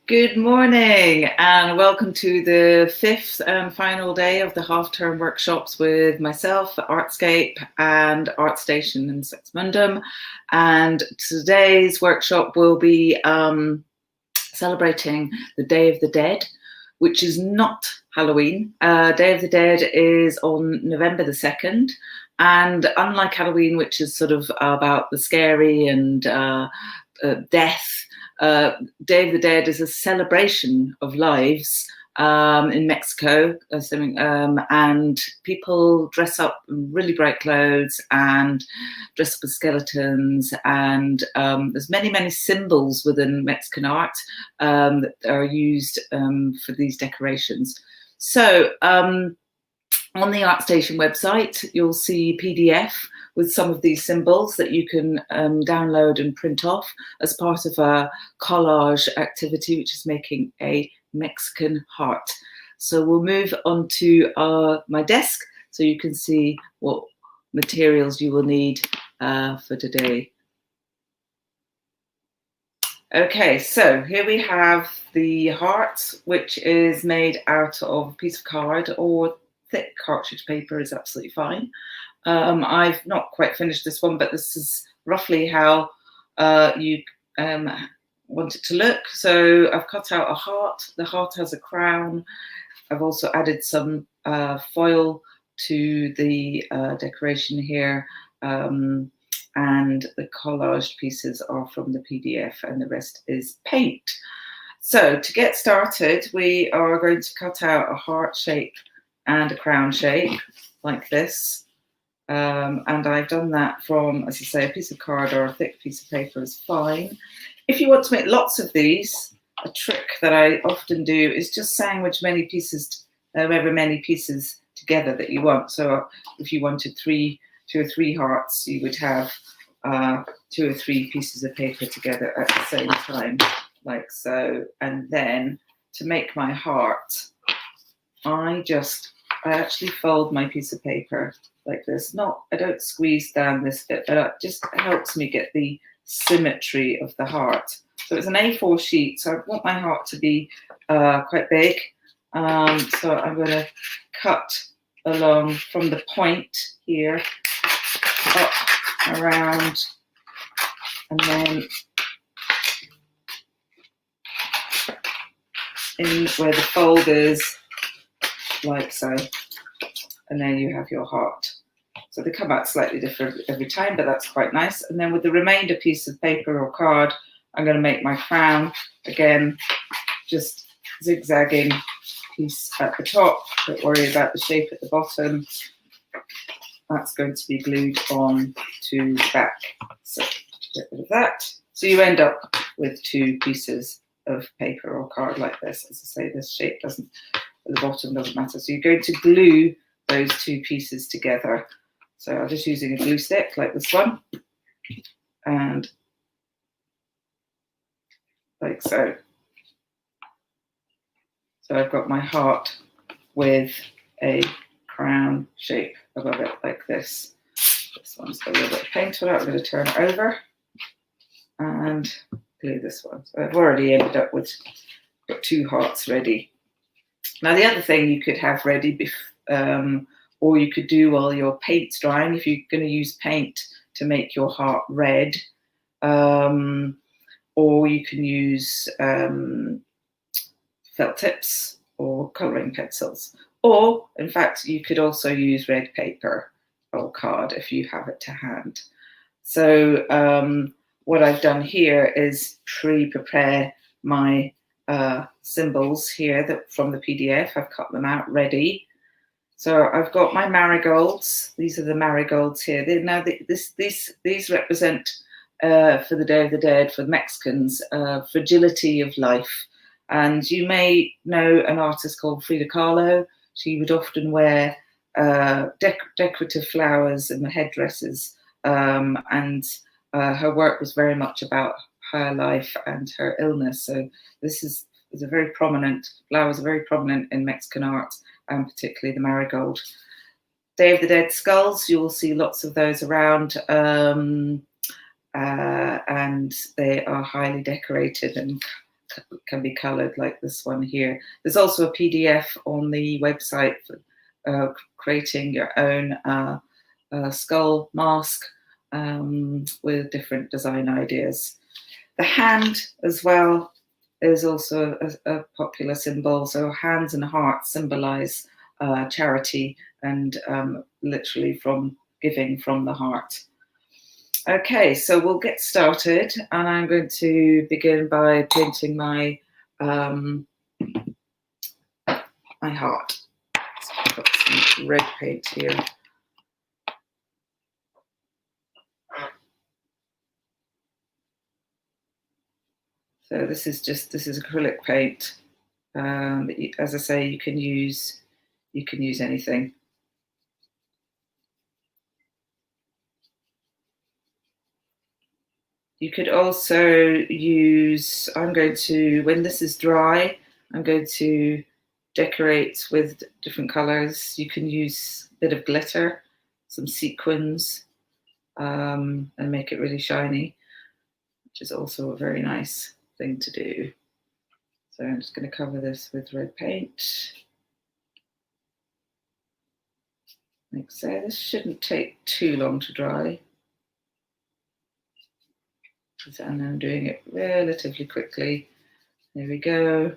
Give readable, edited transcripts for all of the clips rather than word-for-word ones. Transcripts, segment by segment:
Good morning and welcome to the fifth and final day of the half-term workshops with myself, Artescape and ArtStation in Saxmundham. And today's workshop will be celebrating the Day of the Dead, which is not Halloween. Day of the Dead is on November the 2nd. And unlike Halloween, which is sort of about the scary and death, Day of the Dead is a celebration of lives in Mexico, and people dress up in really bright clothes and dress up as skeletons, and there's many symbols within Mexican art that are used for these decorations. So on the ArtStation website, you'll see PDF with some of these symbols that you can download and print off as part of a collage activity, which is making a Mexican heart. So we'll move on to my desk so you can see what materials you will need for today. Okay, so here we have the heart, which is made out of a piece of card, or thick cartridge paper is absolutely fine. I've not quite finished this one, but this is roughly how you want it to look. So I've cut out a heart. The heart has a crown. I've also added some foil to the decoration here. And the collaged pieces are from the PDF and the rest is paint. So to get started, we are going to cut out a heart shape and a crown shape like this. And I've done that from, as I say, a piece of card or a thick piece of paper is fine. If you want to make lots of these, a trick that I often do is just sandwich many pieces, however many pieces together that you want. So if you wanted two or three hearts, you would have 2 or 3 pieces of paper together at the same time, like so. And then to make my heart, I actually fold my piece of paper like this. I don't squeeze down this bit, but it just helps me get the symmetry of the heart. So it's an A4 sheet, so I want my heart to be quite big. So I'm going to cut along from the point here, up, around, and then in where the fold is, like so. And then you have your heart. So they come out slightly different every time, but that's quite nice. And then with the remainder piece of paper or card, I'm going to make my crown. Again, just zigzagging piece at the top. Don't worry about the shape at the bottom. That's going to be glued on to the back. So get rid of that. So you end up with 2 pieces of paper or card like this. As I say, this shape doesn't, at the bottom doesn't matter. So you're going to glue those 2 pieces together. So I'm just using a glue stick like this one, and like so. So I've got my heart with a crown shape above it like this. This one's got a little bit of paint on it. I'm going to turn it over and glue this one. So I've already ended up with 2 hearts ready. Now the other thing you could have ready or you could do while your paint's drying, if you're going to use paint to make your heart red, or you can use felt tips or colouring pencils. Or, in fact, you could also use red paper or card if you have it to hand. So what I've done here is pre-prepare my symbols here from the PDF. I've cut them out ready. So I've got my marigolds. These are the marigolds here. These represent, for the Day of the Dead, for the Mexicans, fragility of life. And you may know an artist called Frida Kahlo. She would often wear decorative flowers in the headdresses, and her work was very much about her life and her illness. So this is a very prominent, flowers are very prominent in Mexican art, and particularly the marigold. Day of the Dead skulls, you will see lots of those around, and they are highly decorated and can be coloured like this one here. There's also a PDF on the website for creating your own skull mask with different design ideas. The hand as well is also a popular symbol. So hands and hearts symbolize charity and literally from giving from the heart. Okay, so we'll get started, and I'm going to begin by painting my my heart. So I've got some red paint here. So this is acrylic paint. As I say, you can use anything. You could also use, I'm going to, when this is dry, I'm going to decorate with different colours. You can use a bit of glitter, some sequins, and make it really shiny, which is also a very nice thing to do. So I'm just going to cover this with red paint. Like so, this shouldn't take too long to dry. And I'm doing it relatively quickly. There we go.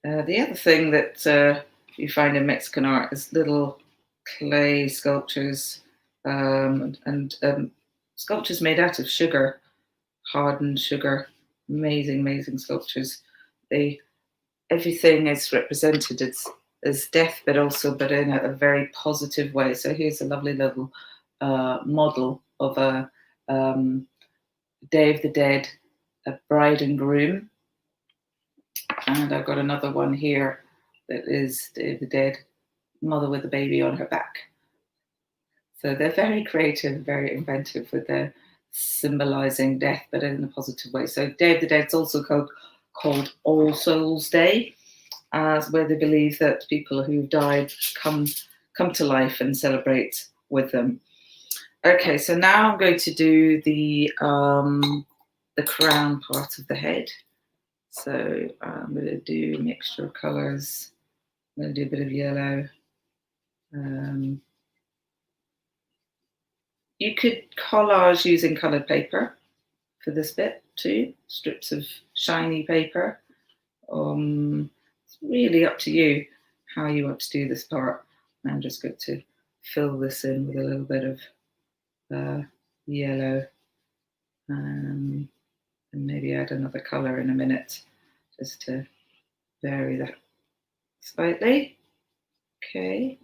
The other thing that you find in Mexican art is little clay sculptures and sculptures made out of sugar, hardened sugar. Amazing, amazing sculptures. Everything is represented as death, but in a very positive way. So here's a lovely little model of a Day of the Dead, a bride and groom. And I've got another one here that is Day of the Dead, mother with a baby on her back. So they're very creative, very inventive with their symbolizing death, but in a positive way. So Day of the Dead is also called All Souls Day, where they believe that people who've died come to life and celebrate with them. Okay, so now I'm going to do the crown part of the head. So I'm going to do a mixture of colours. I'm going to do a bit of yellow. You could collage using coloured paper for this bit too, strips of shiny paper. It's really up to you how you want to do this part. I'm just going to fill this in with a little bit of yellow and maybe add another colour in a minute just to vary that slightly. Okay.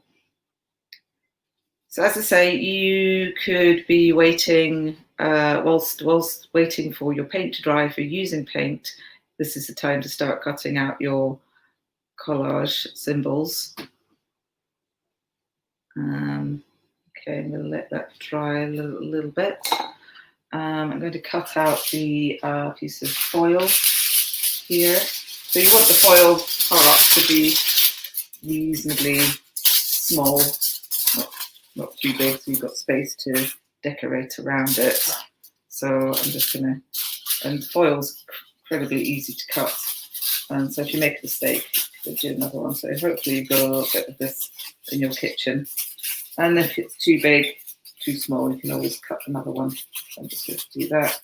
So as I say, you could be waiting whilst waiting for your paint to dry. If you're using paint, this is the time to start cutting out your collage symbols. Okay, I'm going to let that dry a little bit. I'm going to cut out the piece of foil here. So you want the foil part to be reasonably small, not too big, so you've got space to decorate around it. So I'm just going to, and foil's incredibly easy to cut. And so if you make a mistake, you'll do another one. So hopefully you've got a little bit of this in your kitchen. And if it's too big, too small, you can always cut another one. So I'm just going to do that.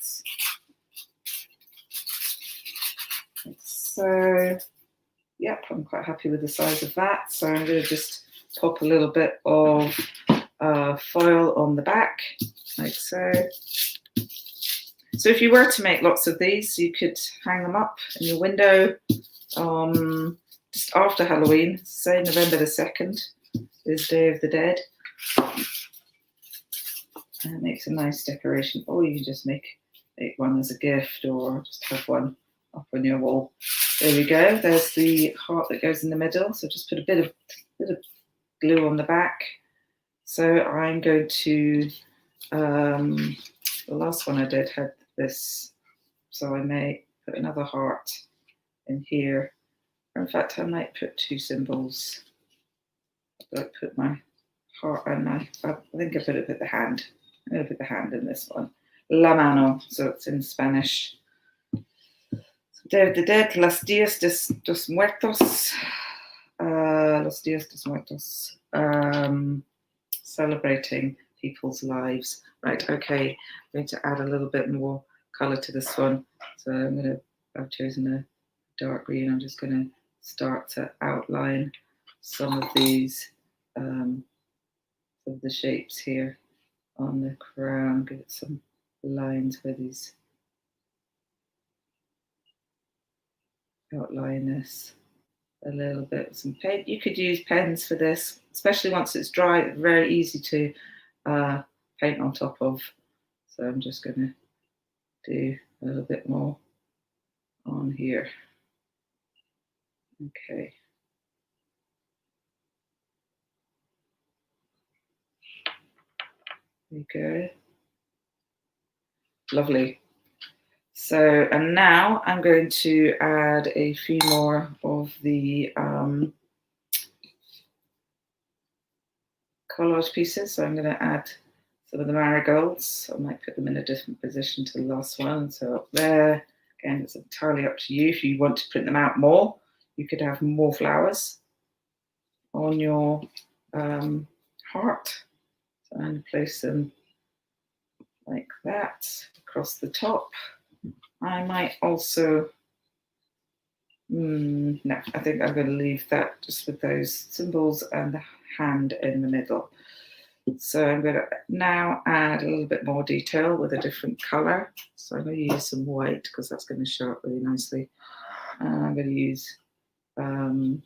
So, yep, I'm quite happy with the size of that. So I'm going to just pop a little bit of foil on the back, like so. So if you were to make lots of these, you could hang them up in your window just after Halloween, say November the 2nd is Day of the Dead. And it makes a nice decoration. Or you can just make one as a gift or just have one up on your wall. There we go. There's the heart that goes in the middle. So just put a bit of glue on the back. So I'm going to, the last one I did had this. So I may put another heart in here. Or in fact, I might put two symbols I put my heart and I think I put a bit the hand. I'm going to put the hand in this one. La mano, so it's in Spanish. Day of the Dead, Los Días dos Muertos. Los Días dos Muertos. Celebrating people's lives. Right, okay. I'm going to add a little bit more colour to this one. So I've chosen a dark green. I'm just going to start to outline some of these, of the shapes here on the crown. Give it some lines where these outline this a little bit with some paint. You could use pens for this, especially once it's dry. Very easy to paint on top of. So I'm just going to do a little bit more on here. Okay. There you go. Lovely. So, and now I'm going to add a few more of the collage pieces. So I'm going to add some of the marigolds. I might put them in a different position to the last one. So up there, again, it's entirely up to you. If you want to print them out more, you could have more flowers on your heart. So I'm going to place them like that across the top. I might also, no, I think I'm going to leave that just with those symbols and the hand in the middle. So I'm going to now add a little bit more detail with a different colour. So I'm going to use some white because that's going to show up really nicely. I'm going to use, I'm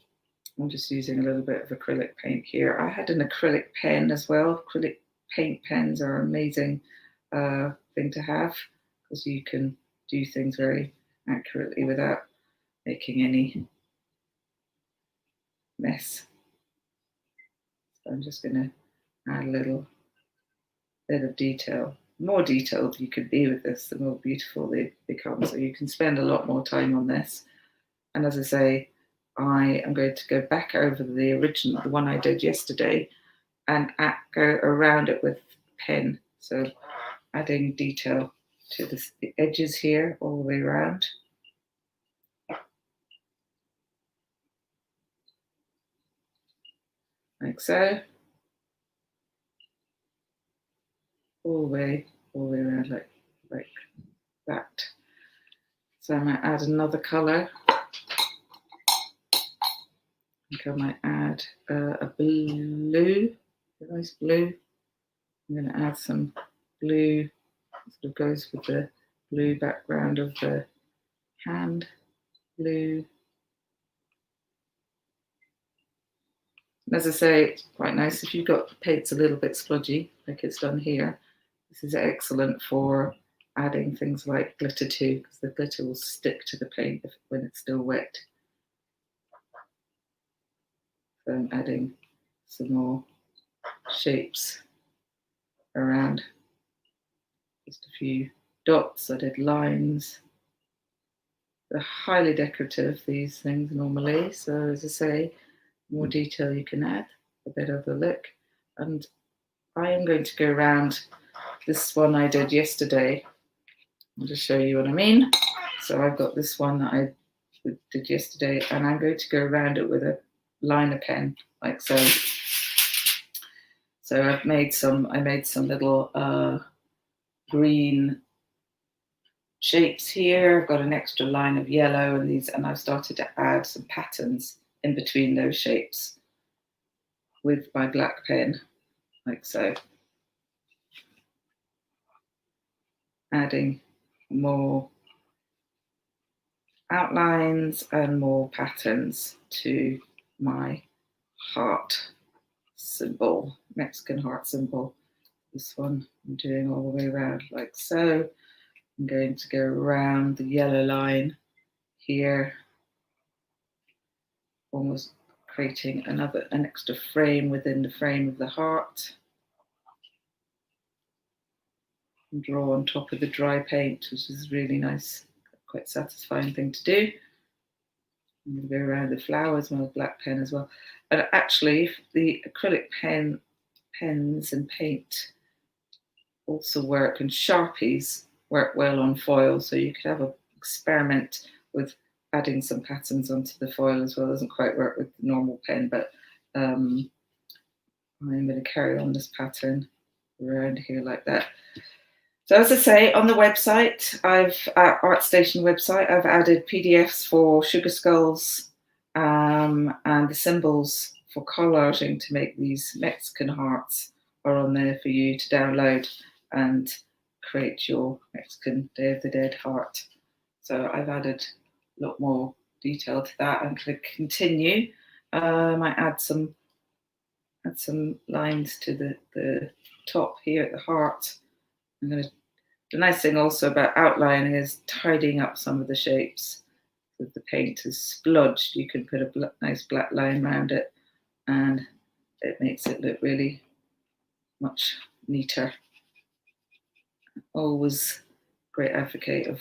just using a little bit of acrylic paint here. I had an acrylic pen as well. Acrylic paint pens are an amazing thing to have because you can do things very accurately without making any mess. So I'm just going to add a little bit of detail. The more detailed you can be with this, the more beautiful they become. So you can spend a lot more time on this. And as I say, I am going to go back over the original, the one I did yesterday, and go around it with pen. So adding detail to the edges here all the way around. Like so. All the way around like that. So I might add another colour. I think I might add a blue, a nice blue. I'm going to add some blue, sort of goes with the blue background of the hand, blue. And as I say, it's quite nice if you've got paint's a little bit splodgy, like it's done here. This is excellent for adding things like glitter too, because the glitter will stick to the paint when it's still wet. So I'm adding some more shapes around. Just a few dots. I did lines. They're highly decorative, these things normally. So as I say, more detail you can add, the better the look. And I am going to go around this one I did yesterday. I'll just show you what I mean. So I've got this one that I did yesterday, and I'm going to go around it with a liner pen, like so. So I made some little green shapes here. I've got an extra line of yellow and these, and I've started to add some patterns in between those shapes with my black pen, like so. Adding more outlines and more patterns to my heart symbol, Mexican heart symbol. This one I'm doing all the way around like so. I'm going to go around the yellow line here, almost creating an extra frame within the frame of the heart. And draw on top of the dry paint, which is really nice, quite satisfying thing to do. I'm going to go around the flowers with my black pen as well. And actually, the acrylic pens and paint also work, and Sharpies work well on foil, so you could have an experiment with adding some patterns onto the foil as well. It doesn't quite work with the normal pen, but I'm going to carry on this pattern around here like that. So as I say, on the website, ArtStation website, I've added PDFs for sugar skulls and the symbols for collaging to make these Mexican hearts are on there for you to download and create your Mexican Day of the Dead heart. So I've added a lot more detail to that. I'm going to continue. I add some lines to the top here at the heart. The nice thing also about outlining is tidying up some of the shapes. If the paint is splodged, you can put a nice black line around it, and it makes it look really much neater. Always great advocate of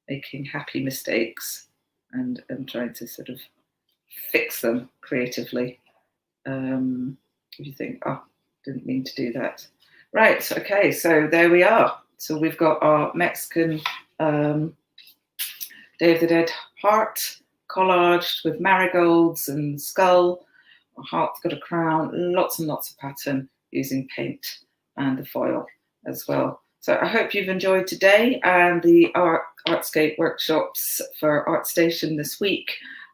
making happy mistakes and trying to sort of fix them creatively. If you think, oh, didn't mean to do that. Right, okay, so there we are. So we've got our Mexican Day of the Dead heart collaged with marigolds and skull. Our heart's got a crown, lots and lots of pattern using paint and the foil as well. So I hope you've enjoyed today and the Artscape workshops for ArtStation this week.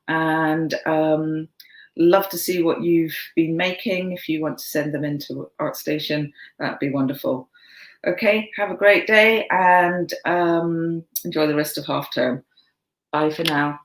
And love to see what you've been making. If you want to send them into ArtStation, that'd be wonderful. Okay, have a great day and enjoy the rest of half term. Bye for now.